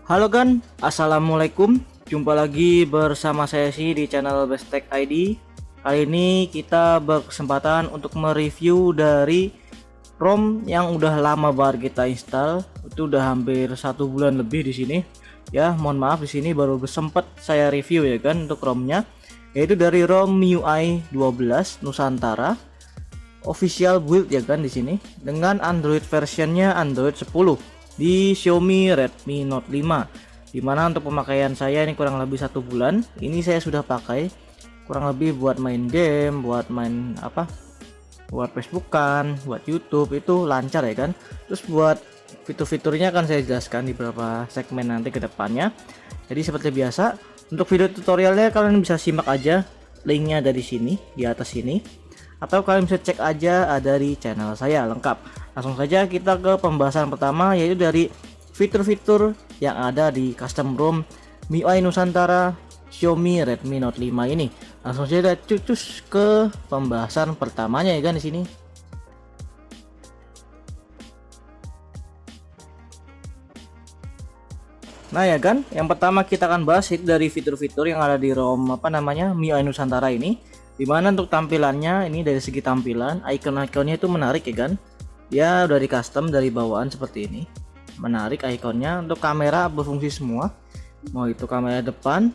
Halo kan, assalamualaikum. Jumpa lagi bersama saya sih di channel Bestek ID. Kali ini kita berkesempatan untuk mereview dari ROM yang udah lama banget kita install. Itu udah hampir 1 bulan lebih di sini. Ya, mohon maaf di sini baru sempat saya review ya kan untuk ROM-nya. Yaitu dari ROM MIUI 12 Nusantara official build ya kan di sini dengan Android versionnya Android 10 di Xiaomi Redmi Note 5, dimana untuk pemakaian saya ini kurang lebih 1 bulan ini saya sudah pakai kurang lebih buat main game, buat main buat Facebookan, buat YouTube itu lancar ya kan. Terus buat fitur-fiturnya akan saya jelaskan di beberapa segmen nanti ke depannya. Jadi seperti biasa untuk video tutorialnya kalian bisa simak aja, linknya ada di sini di atas sini, atau kalian bisa cek aja ada di channel saya lengkap. Langsung saja kita ke pembahasan pertama, yaitu dari fitur-fitur yang ada di custom ROM MIUI Nusantara Xiaomi Redmi Note 5 ini. Langsung saja cus ke pembahasan pertamanya ya kan di sini. Nah ya kan, yang pertama kita akan bahas itu dari fitur-fitur yang ada di ROM MIUI Nusantara ini. Dimana untuk tampilannya ini dari segi tampilan icon-iconnya itu menarik ya kan. Dia udah di custom dari bawaan seperti ini, menarik iconnya. Untuk kamera berfungsi semua, mau itu kamera depan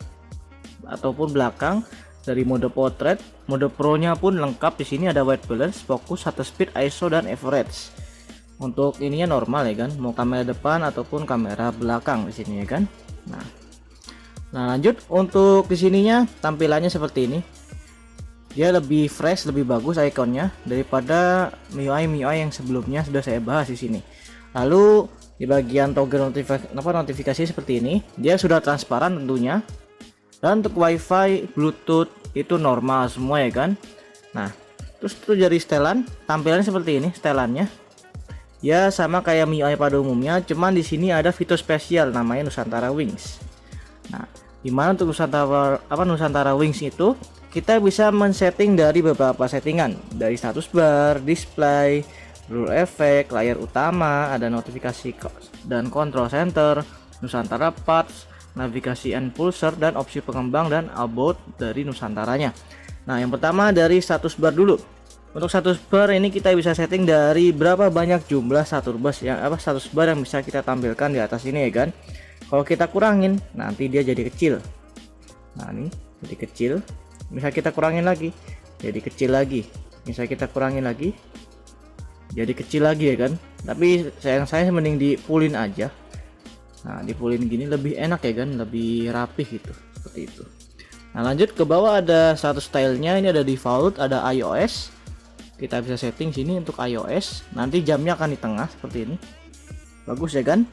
ataupun belakang, dari mode portrait, mode pro nya pun lengkap. Di sini ada white balance, fokus, shutter speed, ISO dan average. Untuk ininya normal ya kan, mau kamera depan ataupun kamera belakang di sini ya kan. Nah lanjut untuk di sininya tampilannya seperti ini. Dia lebih fresh, lebih bagus ikonnya daripada MIUI yang sebelumnya sudah saya bahas di sini. Lalu di bagian toggle notifikasi seperti ini, dia sudah transparan tentunya. Dan untuk WiFi, Bluetooth itu normal semua ya kan. Nah, terus itu dari setelan, tampilannya seperti ini setelannya. Ya sama kayak MIUI pada umumnya, cuman di sini ada fitur spesial namanya Nusantara Wings. Nah, dimana untuk Nusantara Wings itu kita bisa men-setting dari beberapa settingan, dari status bar, display, blur effect, layar utama, ada notifikasi dan control center, Nusantara Parts, navigasi and pulser, dan opsi pengembang dan about dari Nusantaranya. Nah, yang pertama dari status bar dulu. Untuk status bar ini kita bisa setting dari berapa banyak jumlah status bar yang bisa kita tampilkan di atas ini ya kan. Kalau kita kurangin nanti dia jadi kecil. Nah, ini jadi kecil. Misal kita kurangin lagi jadi kecil lagi, misal kita kurangin lagi jadi kecil lagi ya kan. Tapi saya mending di fullin aja. Nah di fullin gini lebih enak ya kan, lebih rapih gitu, seperti itu. Nah lanjut ke bawah ada status stylenya, ini ada default, ada iOS. Kita bisa setting sini untuk iOS, nanti jamnya akan di tengah seperti ini, bagus ya kan.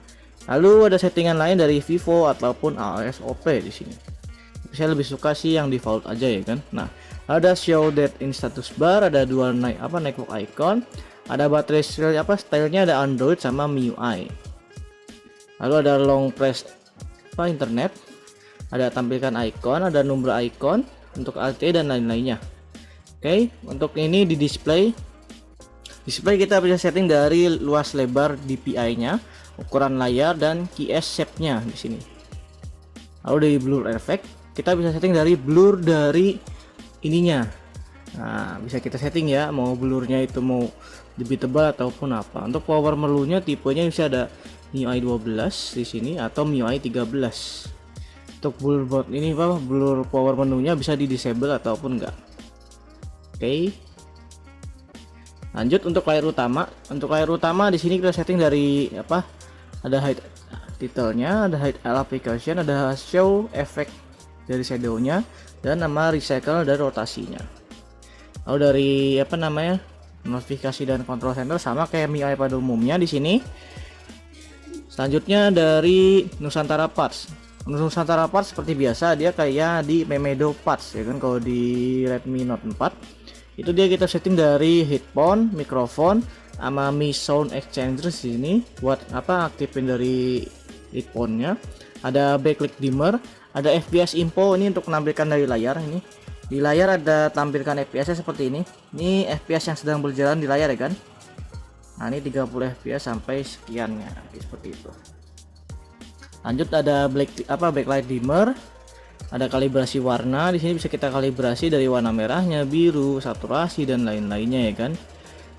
Lalu ada settingan lain dari Vivo ataupun AOSOP di sini. Saya lebih suka sih yang default aja ya kan. Nah ada show date in status bar, ada dua network icon, ada baterai stylenya ada Android sama MIUI. Lalu ada long press internet, ada tampilkan icon, ada nomor icon untuk LTE dan lain-lainnya. Oke, untuk ini di display kita bisa setting dari luas lebar DPI nya, ukuran layar, dan QS shape nya di sini. Lalu dari blur effect kita bisa setting dari blur dari ininya. Nah bisa kita setting ya, mau blurnya itu mau lebih tebal ataupun apa. Untuk power menunya tipenya bisa ada MIUI 12 di sini atau MIUI 13. Untuk blur power menunya bisa di disable ataupun enggak. Oke. Lanjut untuk layar utama. Untuk layar utama di sini kita setting dari ada hide titelnya, ada hide all application, ada show effect dari shadownya, dan nama recycle dari rotasinya. Lalu dari notifikasi dan control center sama kayak MIUI pada umumnya di sini. Selanjutnya dari Nusantara Parts. Nusantara Parts seperti biasa dia kayak di Memedo Parts ya kan. Kalau di Redmi Note 4 itu dia kita setting dari headphone, mikrofon, sama Mi Sound Exchanger di sini buat aktifin dari headphone-nya. Ada backlight dimmer, ada FPS info ini untuk menampilkan dari layar. Ini di layar ada tampilkan FPS nya seperti ini. Ini FPS yang sedang berjalan di layar ya kan. Nah ini 30 fps sampai sekiannya seperti itu. Lanjut ada backlight dimmer, ada kalibrasi warna. Di sini bisa kita kalibrasi dari warna merahnya, biru, saturasi dan lain-lainnya ya kan.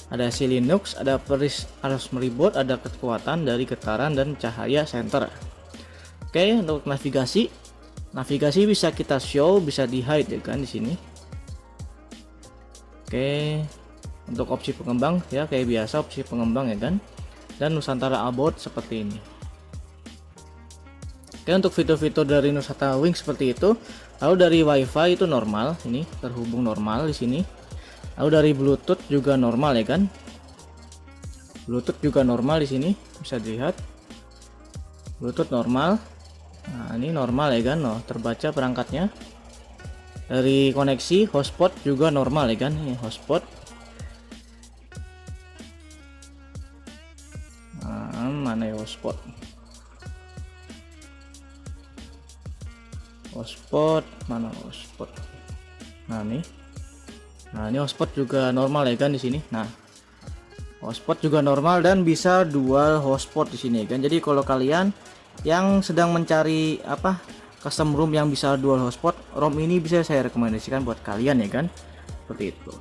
Ada Linux, ada arus meriboot, ada kekuatan dari getaran dan cahaya center. Oke, untuk navigasi bisa kita show, bisa di hide ya kan di sini. Oke, untuk opsi pengembang ya kayak biasa opsi pengembang ya kan. Dan Nusantara About seperti ini. Oke, untuk fitur-fitur dari Nusantara Wings seperti itu. Lalu dari WiFi itu normal, ini terhubung normal di sini. Lalu dari Bluetooth juga normal ya kan. Bluetooth juga normal di sini, bisa dilihat. Bluetooth normal. Nah, ini normal ya kan, terbaca perangkatnya. Dari koneksi hotspot juga normal ya kan, ini hotspot. Nah, mana ya hotspot? Hotspot mana hotspot? Nah ini hotspot juga normal ya kan di sini. Nah, hotspot juga normal dan bisa dual hotspot di sini kan. Jadi kalau kalian yang sedang mencari custom ROM yang bisa dual hotspot, ROM ini bisa saya rekomendasikan buat kalian ya kan. Seperti itu.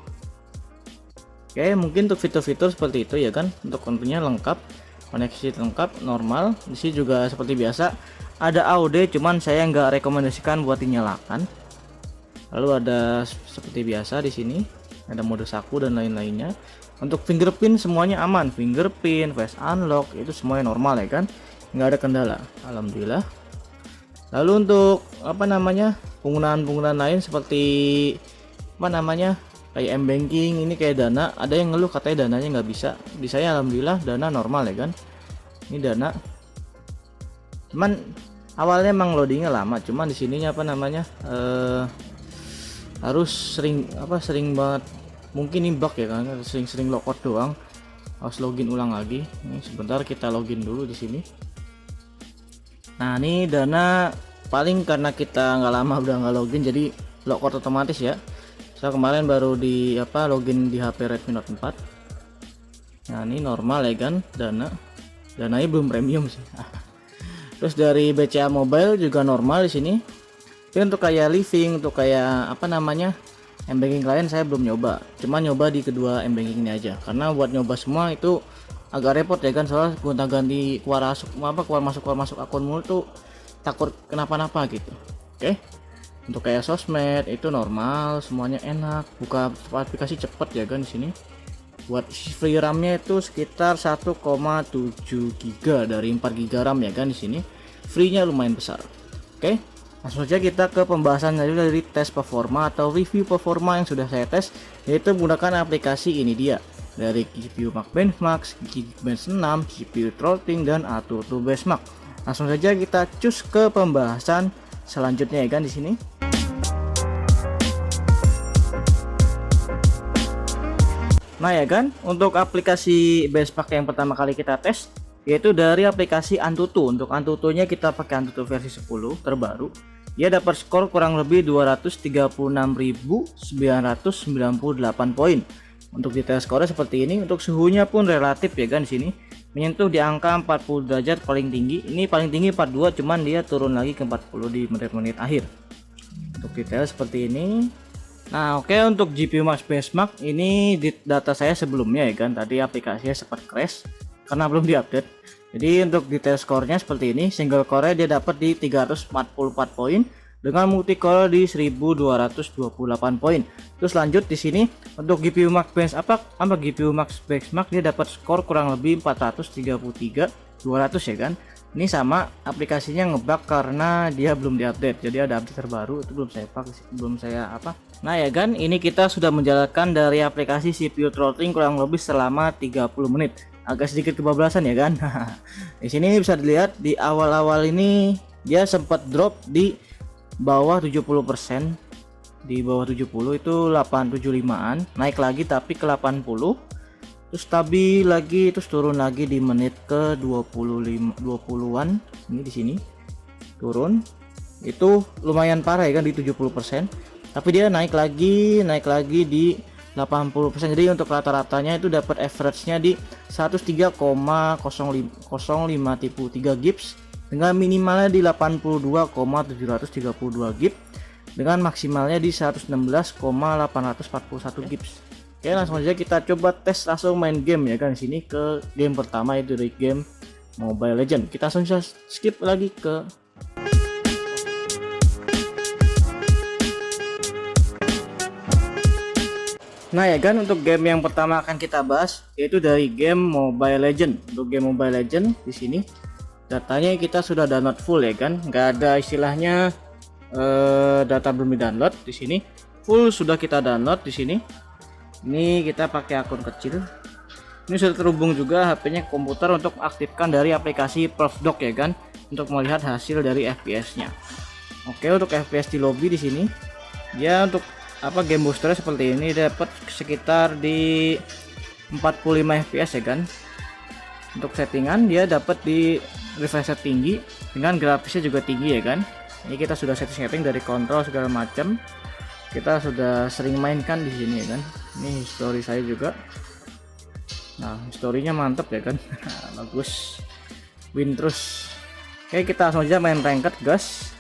Oke, mungkin untuk fitur-fitur seperti itu ya kan. Untuk tentunya lengkap, koneksi lengkap, normal. Di sini juga seperti biasa ada AUD, cuman saya nggak rekomendasikan buat dinyalakan. Lalu ada seperti biasa di sini ada mode saku dan lain-lainnya. Untuk fingerprint semuanya aman, fingerprint, face unlock itu semuanya normal ya kan, nggak ada kendala, alhamdulillah. Lalu untuk penggunaan lain seperti kayak M-banking, ini kayak Dana, ada yang ngeluh katanya dananya nggak bisa. Di saya alhamdulillah Dana normal ya kan. Ini Dana, cuman awalnya emang loadingnya lama, cuman di sininya harus sering banget, mungkin ini bug ya kan, sering logout doang, harus login ulang lagi. Ini sebentar kita login dulu di sini. Nah, ini Dana paling karena kita nggak lama udah nggak login jadi logout otomatis ya. Saya kemarin baru login di HP Redmi Note 4. Nah, ini normal ya kan, dananya belum premium sih. Terus dari BCA Mobile juga normal di sini. Tapi untuk kayak living, untuk kayak M-banking klien saya belum nyoba. Cuma nyoba di kedua M-banking ini aja. Karena buat nyoba semua itu agak repot ya kan, soalnya gonta-ganti keluar masuk akun mulu tuh takut kenapa-napa gitu. Oke. Untuk kayak sosmed itu normal, semuanya enak, buka aplikasi cepet ya kan di sini. Buat free RAM-nya itu sekitar 1,7 GB dari 4 GB RAM ya kan di sini. Free-nya lumayan besar. Oke, langsung saja kita ke pembahasan dari tes performa atau review performa yang sudah saya tes, yaitu menggunakan aplikasi ini dia. Dari GPU Max Benchmark, Geekbench 6, GPU Throttling dan AnTuTu Benchmark. Langsung saja kita cus ke pembahasan selanjutnya ya kan di sini. Nah ya kan, untuk aplikasi benchmark yang pertama kali kita tes yaitu dari aplikasi AnTuTu. Untuk AnTuTu-nya kita pakai AnTuTu versi 10 terbaru. Dia dapat skor kurang lebih 236.998 poin. Untuk detail skornya seperti ini. Untuk suhunya pun relatif ya kan di sini. Menyentuh di angka 40 derajat paling tinggi. Ini paling tinggi 42, cuman dia turun lagi ke 40 di menit-menit akhir. Untuk detail seperti ini. Nah oke, untuk GPU Max Benchmark ini di data saya sebelumnya ya kan, tadi aplikasinya sempat crash karena belum diupdate. Jadi untuk detail skornya seperti ini. Single core dia dapat di 344 poin dengan multi core di 1228 poin. Terus lanjut di sini untuk GPU Max GPU Max Benchmark dia dapat skor kurang lebih 433 200 ya kan. Ini sama aplikasinya ngebug karena dia belum diupdate, jadi ada update terbaru itu belum saya Nah ya kan, ini kita sudah menjalankan dari aplikasi CPU throttling kurang lebih selama 30 menit. Agak sedikit kebablasan ya kan. Di sini bisa dilihat di awal-awal ini dia sempat drop di bawah 70%. Di bawah 70 itu 875-an, naik lagi tapi ke 80. Terus stabil lagi, terus turun lagi di menit ke 20-an. Ini di sini turun. Itu lumayan parah ya kan di 70%. Tapi dia naik lagi di 80%. Jadi untuk rata-ratanya itu dapat average-nya di 103,053 gips dengan minimalnya di 82,732 GB dengan maksimalnya di 116,841 GB. Oke, langsung aja kita coba tes langsung main game ya kan. Di sini ke game pertama itu dari game Mobile Legends. Kita langsung skip lagi ke Nah ya kan, untuk game yang pertama akan kita bahas yaitu dari game Mobile Legends. Untuk game Mobile Legends di sini datanya kita sudah download full ya kan, nggak ada istilahnya data belum di download. Di sini full sudah kita download. Di sini ini kita pakai akun kecil. Ini sudah terhubung juga HP-nya komputer untuk aktifkan dari aplikasi Perfdock ya kan, untuk melihat hasil dari FPS-nya. Oke, untuk FPS di lobby di sini ya, untuk game booster seperti ini dapat sekitar di 45 fps ya kan. Untuk settingan dia dapat di refresh rate tinggi dengan grafisnya juga tinggi ya kan. Ini kita sudah setting dari kontrol segala macam, kita sudah sering mainkan di sini ya kan. Ini history saya juga, nah historinya mantap ya kan. Bagus, win terus. Oke, kita langsung aja main ranked guys.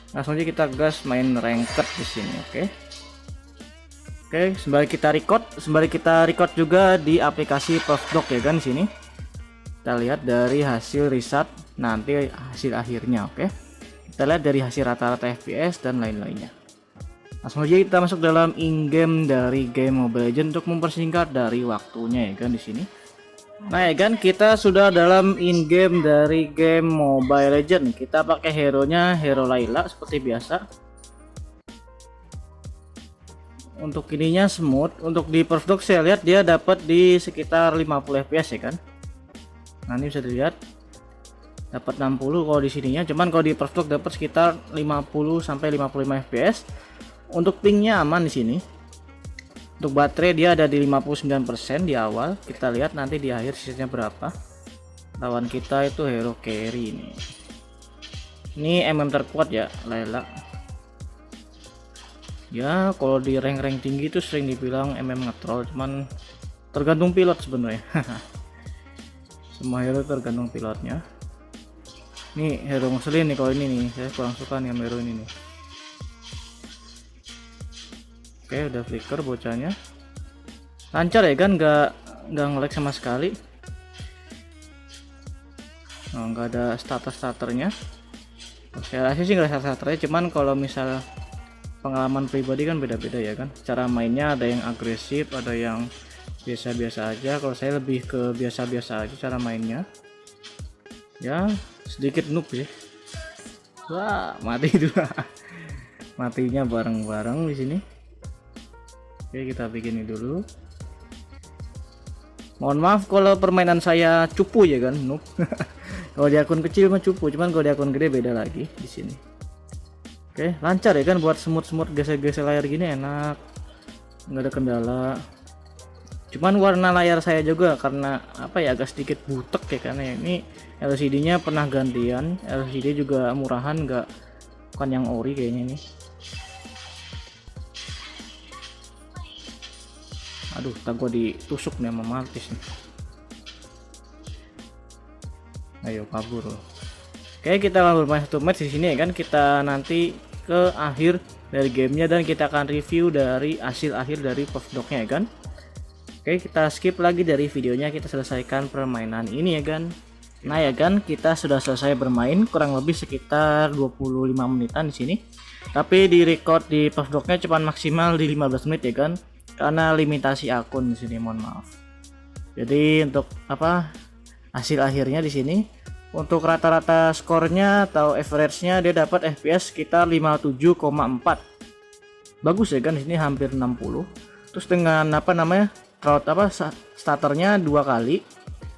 Langsung aja kita gas main ranked di sini. Oke, sembari kita record juga di aplikasi Perfdock ya kan. Di sini kita lihat dari hasil riset nanti hasil akhirnya. Oke, kita lihat dari hasil rata-rata FPS dan lain-lainnya. Langsung aja kita masuk dalam in-game dari game Mobile Legends untuk mempersingkat dari waktunya ya kan di sini. Nah ya kan, kita sudah dalam in-game dari game Mobile Legends. Kita pakai hero-nya hero Layla seperti biasa. Untuk ininya smooth. Untuk di Perfdock saya lihat dia dapat di sekitar 50 fps ya kan. Nah ini bisa dilihat dapat 60 kalau di sininya, cuman kalau di Perfdock dapat sekitar 50 sampai 55 fps. Untuk pingnya aman di sini. Untuk baterai dia ada di 59% di awal. Kita lihat nanti di akhir sisanya berapa. Lawan kita itu hero carry ini. Ini MM terkuat ya Layla. Ya kalau di rank tinggi itu sering dibilang MM ngetrol, cuman tergantung pilot sebenarnya. Semua hero tergantung pilotnya. Ini hero ngeselin nih kalau ini nih, saya kurang suka nih hero ini nih. Oke, udah flicker bocahnya. Lancar ya kan, nggak nge-lag sama sekali. Nah, nggak ada starternya. Saya rasa sih nggak ada starternya, cuman kalau misal pengalaman pribadi kan beda-beda ya kan. Cara mainnya ada yang agresif, ada yang biasa-biasa aja. Kalau saya lebih ke biasa-biasa aja cara mainnya. Ya, sedikit noob sih. Wah, mati dua. Matinya bareng-bareng di sini. Oke, kita bikin ini dulu. Mohon maaf kalau permainan saya cupu ya kan, noob. Kalau di akun kecil mah cupu, cuman kalau di akun gede beda lagi di sini. Oke, lancar ya kan buat semut-semut geser-geser layar gini, enak. Nggak ada kendala. Cuman warna layar saya juga karena agak sedikit butek ya, karena ini LCD-nya pernah gantian. LCD juga murahan, bukan yang ori kayaknya ini. Aduh, tak gua ditusuk nih sama Martis nih. Ayo kabur loh. Oke, kita akan bermain satu match di sini ya kan. Kita nanti ke akhir dari gamenya dan kita akan review dari hasil akhir dari Perfdock-nya ya kan. Oke, kita skip lagi dari videonya, kita selesaikan permainan ini ya kan. Nah ya kan, kita sudah selesai bermain kurang lebih sekitar 25 menitan di sini. Tapi di record di Perfdock-nya cuma maksimal di 15 menit ya kan. Karena limitasi akun di sini, mohon maaf. Jadi untuk hasil akhirnya di sini untuk rata-rata skornya atau average-nya dia dapat FPS sekitar 57,4. Bagus ya kan, di sini hampir 60. Terus dengan starternya 2 kali.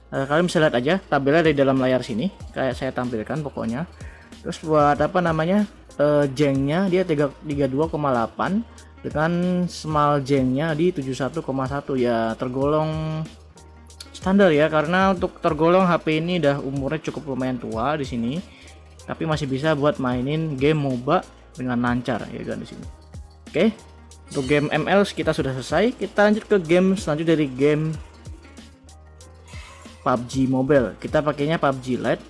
Kalian bisa lihat aja tabelnya di dalam layar sini, kayak saya tampilkan pokoknya. Terus buat jengnya dia 32,8 dengan small jengnya di 71,1 ya, tergolong standar ya, karena untuk tergolong HP ini udah umurnya cukup lumayan tua di sini, tapi masih bisa buat mainin game MOBA dengan lancar ya kan di sini. Oke, untuk game ML kita sudah selesai. Kita lanjut ke game selanjutnya dari game PUBG Mobile. Kita pakainya PUBG Lite.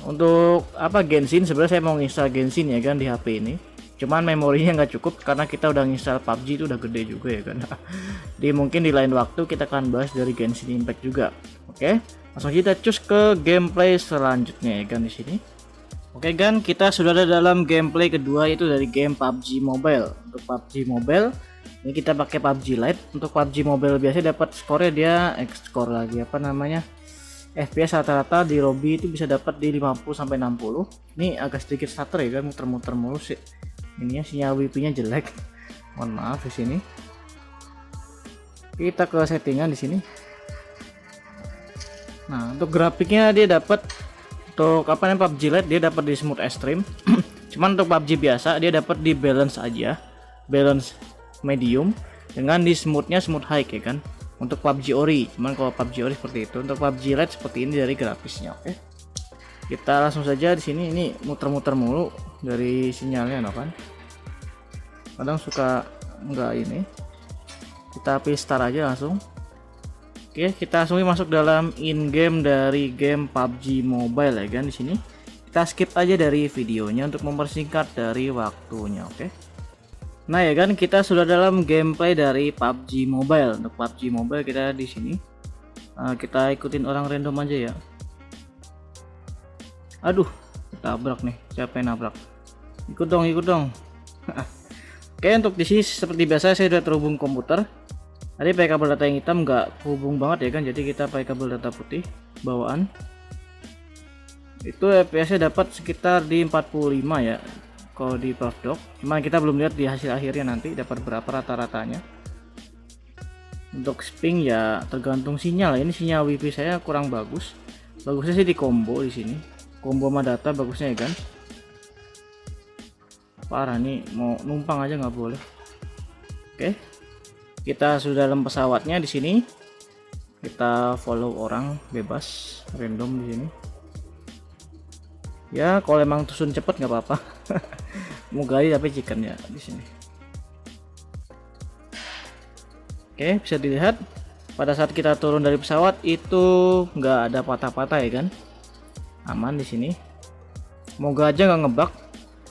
Untuk apa Genshin, sebenarnya saya mau install Genshin ya kan di HP ini. Cuman memorinya nggak cukup karena kita udah install PUBG itu udah gede juga ya kan. Jadi mungkin di lain waktu kita akan bahas dari Genshin Impact juga. Oke, langsung kita cus ke gameplay selanjutnya ya kan di sini. Oke kan, kita sudah ada dalam gameplay kedua yaitu dari game PUBG Mobile. Untuk PUBG Mobile ini kita pakai PUBG Lite. Untuk PUBG Mobile biasa dapat skornya dia skor lagi apa namanya? FPS rata-rata di lobby itu bisa dapat di 50 sampai 60. Ini agak sedikit stutter ya kan, muter-muter mulu sih. Ininya sinyal wifi-nya jelek. Mohon maaf di sini. Kita ke settingan di sini. Nah, untuk grafiknya dia dapat untuk apa namanya PUBG Lite dia dapat di smooth extreme. Cuman untuk PUBG biasa dia dapat di balance aja. Balance medium dengan di smoothnya smooth high ya kan. Untuk PUBG Ori, cuman kalau PUBG Ori seperti itu. Untuk PUBG Lite seperti ini dari grafisnya, oke. Kita langsung saja di sini, ini muter-muter mulu dari sinyalnya, no kan? Kadang suka enggak ini. Kita pilih start aja langsung. Oke, kita langsung masuk dalam in game dari game PUBG Mobile ya kan di sini. Kita skip aja dari videonya untuk mempersingkat dari waktunya, oke. Nah ya kan, kita sudah dalam gameplay dari PUBG Mobile. Untuk PUBG Mobile kita di sini kita ikutin orang random aja ya. Aduh, tabrak nih. Siapa yang nabrak? Ikut dong, ikut dong. Oke, untuk di sini seperti biasa saya sudah terhubung komputer. Tadi pakai kabel data yang hitam nggak hubung banget ya kan, jadi kita pakai kabel data putih bawaan. Itu FPS-nya dapat sekitar di 45 ya. Kalau di Profdoc, cuman kita belum lihat di hasil akhirnya nanti dapat berapa rata-ratanya. Untuk ping ya tergantung sinyal. Ini sinyal wifi saya kurang bagus. Bagusnya sih di combo di sini. Combo sama data bagusnya ya kan. Parah nih, mau numpang aja nggak boleh. Oke, kita sudah dalam pesawatnya di sini. Kita follow orang bebas random di sini. Ya kalau emang tusun cepet nggak apa-apa. Mau gali tapi chicken ya di sini. Oke, bisa dilihat pada saat kita turun dari pesawat itu nggak ada patah-patah ya kan. Aman di sini. Moga aja nggak ngebug.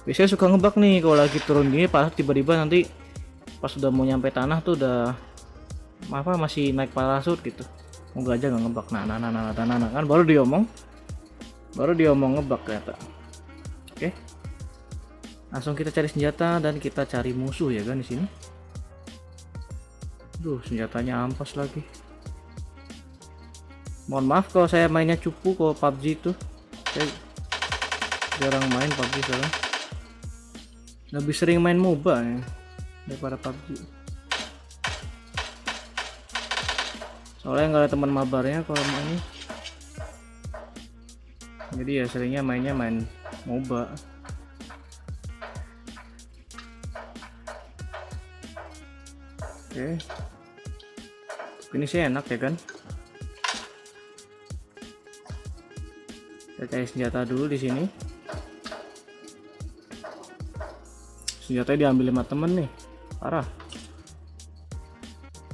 Biasanya suka ngebug nih kalau lagi turun gini, pas tiba-tiba nanti pas sudah mau nyampe tanah tuh udah masih naik parasut gitu. Moga aja nggak ngebug. Nah, kan baru diomong ngebug ternyata. Oke. Langsung kita cari senjata dan kita cari musuh ya kan di sini. Duh, senjatanya ampas lagi. Mohon maaf kalau saya mainnya cupu kalau PUBG itu. Saya jarang main PUBG sekarang. Lebih sering main MOBA ya daripada PUBG. Soalnya nggak ada teman mabarnya kalau main. Jadi ya seringnya main MOBA. Oke. Ini sih enak ya kan. Kita cari senjata dulu di sini. Senjatanya diambil 5 temen nih. Parah.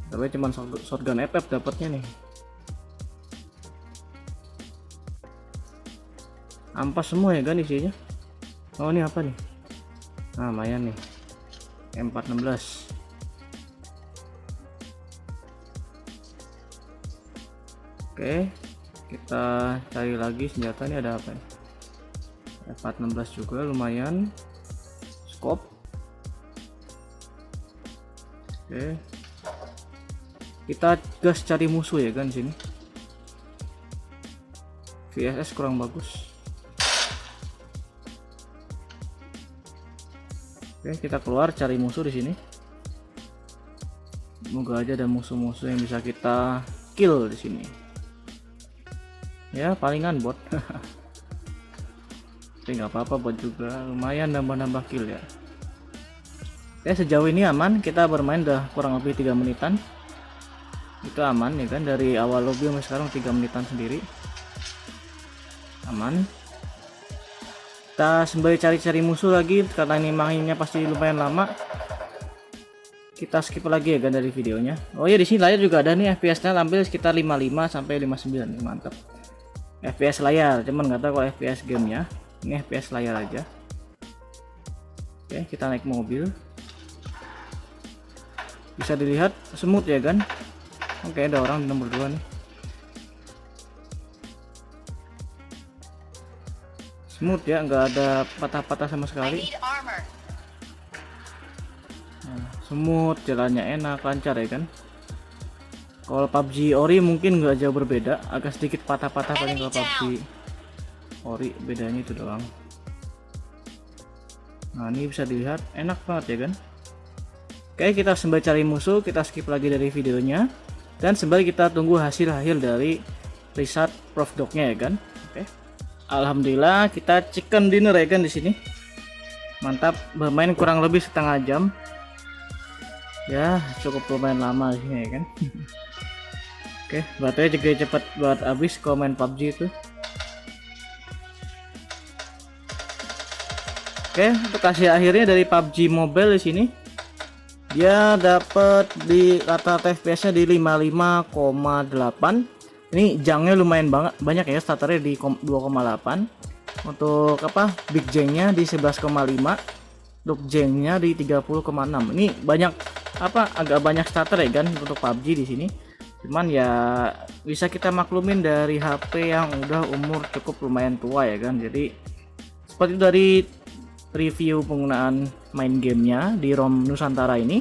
Tapi cuma shotgun FF dapatnya nih. Ampas semua ya kan isinya. Oh ini apa nih? Nah lumayan nih. M416. Oke, kita cari lagi senjata. Ini ada apa nih? M416 juga lumayan. Scope. Oke, kita gas cari musuh ya kan sini. VSS kurang bagus. Oke, kita keluar cari musuh di sini. Semoga aja ada musuh-musuh yang bisa kita kill di sini. Ya palingan bot. Tapi nggak apa-apa, bot juga lumayan nambah-nambah kill ya. Oke, sejauh ini aman. Kita bermain udah kurang lebih 3 menitan. Itu aman ya kan, dari awal lobby sampai sekarang 3 menitan sendiri. Aman. Kita sembari cari-cari musuh lagi karena ini mainnya pasti lumayan lama. Kita skip lagi ya kan dari videonya. Oh ya, di sini layar juga ada nih, FPS-nya tampil sekitar 55 sampai 59 nih, mantap. FPS layar, cuman nggak tahu kalau FPS gamenya. Ini FPS layar aja. Oke, kita naik mobil. Bisa dilihat smooth ya kan. Oke, ada orang di nomor 2 nih. Smooth ya, nggak ada patah-patah sama sekali. Nah, smooth, jalannya enak, lancar ya kan. Kalau PUBG Ori mungkin nggak jauh berbeda, agak sedikit patah-patah paling kalau PUBG Ori, bedanya itu doang. Nah, ini bisa dilihat enak banget ya kan. Oke, kita sembari cari musuh, kita skip lagi dari videonya, dan sembari kita tunggu hasil akhir dari riset Prof Dog-nya ya kan. Oke, alhamdulillah kita chicken dinner ya kan di sini. Mantap, bermain kurang lebih setengah jam. Ya, cukup lumayan lama sih ya kan. Oke, baterai juga cepat buat habis kalau main PUBG itu. Oke, untuk hasil akhirnya dari PUBG Mobile di sini, dia dapat di rata-rata FPS-nya di 55,8. Ini jangnya lumayan banyak ya, starternya di 2,8. Untuk apa? Big jangnya di 11,5. Untuk jangnya di 30,6. Ini banyak apa? Agak banyak starter ya kan untuk PUBG di sini. Cuman ya bisa kita maklumin dari HP yang udah umur cukup lumayan tua ya kan. Jadi seperti itu dari review penggunaan main gamenya di ROM Nusantara ini.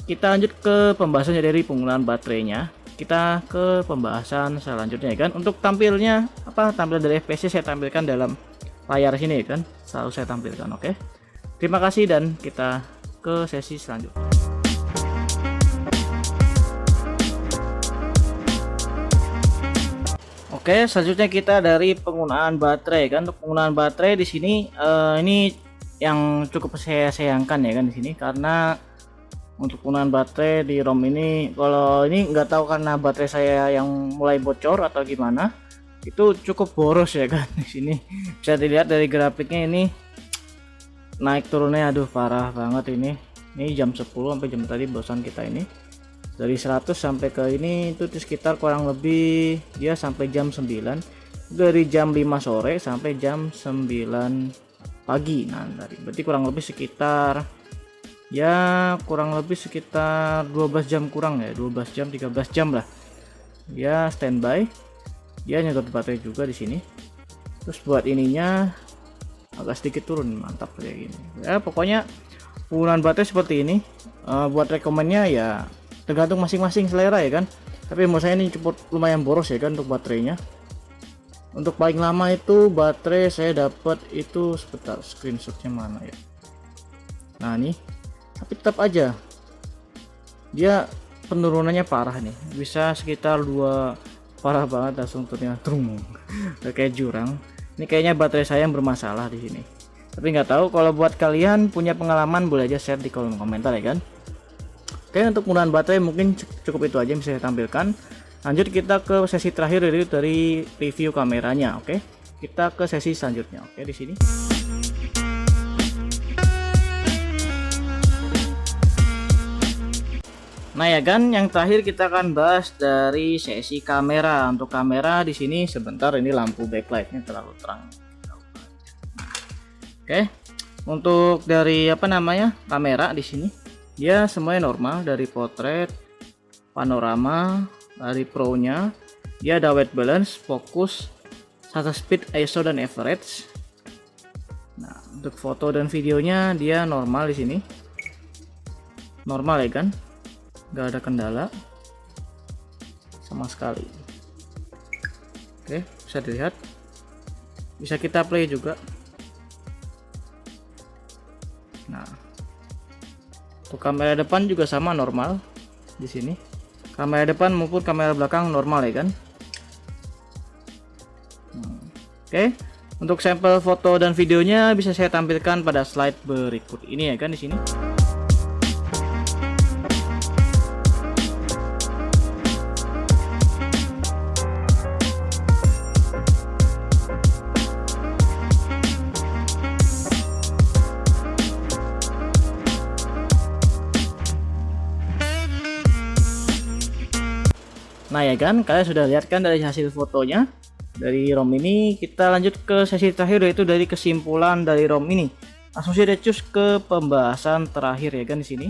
Kita lanjut ke pembahasannya dari penggunaan baterainya. Kita ke pembahasan selanjutnya ya kan. Untuk tampilnya apa, tampilan dari FPS saya tampilkan dalam layar sini ya kan, selalu saya tampilkan. Oke, terima kasih dan kita ke sesi selanjutnya. Oke, selanjutnya kita dari penggunaan baterai kan. Untuk penggunaan baterai di sini ini yang cukup saya sayangkan ya kan di sini, karena untuk penggunaan baterai di ROM ini, kalau ini nggak tahu karena baterai saya yang mulai bocor atau gimana, itu cukup boros ya kan. Di sini bisa dilihat dari grafiknya, ini naik turunnya aduh parah banget ini. Ini jam 10 sampai jam tadi bosan kita ini. Dari 100 sampai ke ini itu sekitar kurang lebih dia sampai jam 9. Dari jam 5 sore sampai jam 9 pagi. Nah, berarti kurang lebih sekitar ya kurang lebih sekitar 12 jam kurang ya, 12 jam 13 jam lah. Ya standby. Dia nyedot baterai juga di sini. Terus buat ininya agak sedikit turun, mantap kayak gini. Ya pokoknya penggunaan baterai seperti ini. Buat rekomennya ya tergantung masing-masing selera ya kan, tapi menurut saya ini cukup lumayan boros ya kan untuk baterainya. Untuk paling lama itu baterai saya dapat itu, sebentar screenshotnya mana ya. Nah ini, tapi tetap aja dia penurunannya parah nih, bisa sekitar 2, parah banget, langsung turunnya kayak jurang. Ini kayaknya baterai saya yang bermasalah di sini, tapi nggak tahu. Kalau buat kalian punya pengalaman boleh aja share di kolom komentar ya kan. Oke, untuk penggunaan baterai mungkin cukup itu aja yang bisa saya tampilkan. Lanjut kita ke sesi terakhir dari review kameranya. Oke, kita ke sesi selanjutnya. Oke, di sini. Nah ya kan, yang terakhir kita akan bahas dari sesi kamera. Untuk kamera di sini sebentar, ini lampu backlightnya terlalu terang. Oke, untuk dari apa namanya kamera di sini, dia semuanya normal, dari potret, panorama, dari pro-nya dia ada white balance, fokus, shutter speed, ISO dan average. Nah, untuk foto dan videonya dia normal di sini, normal ya kan, nggak ada kendala sama sekali. Oke, bisa dilihat, bisa kita play juga. Nah, untuk kamera depan juga sama, normal di sini. Kamera depan maupun kamera belakang normal ya kan. Oke, untuk sampel foto dan videonya bisa saya tampilkan pada slide berikut ini ya kan di sini. Nah ya kan, kalian sudah lihat kan dari hasil fotonya. Dari ROM ini kita lanjut ke sesi terakhir, yaitu dari kesimpulan dari ROM ini. Langsung saja cus ke pembahasan terakhir ya kan di sini.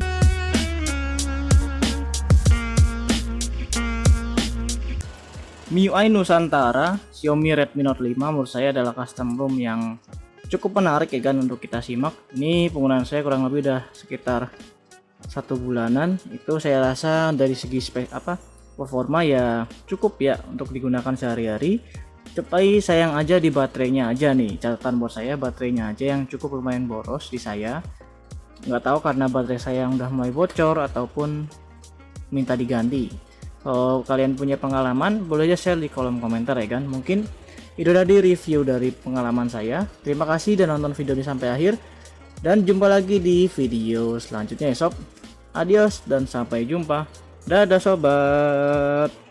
MIUI Nusantara Xiaomi Redmi Note 5 menurut saya adalah custom ROM yang cukup menarik ya kan untuk kita simak. Ini penggunaan saya kurang lebih udah sekitar 1 bulanan. Itu saya rasa dari segi performa ya cukup ya untuk digunakan sehari-hari. Tapi sayang aja di baterainya aja nih, catatan buat saya baterainya aja yang cukup lumayan boros di saya. Nggak tahu karena baterai saya yang udah mulai bocor ataupun minta diganti. Kalau kalian punya pengalaman boleh aja share di kolom komentar ya kan. Mungkin itu tadi review dari pengalaman saya. Terima kasih dan nonton video ini sampai akhir, dan jumpa lagi di video selanjutnya ya sob. Adios dan sampai jumpa. Dadah sobat.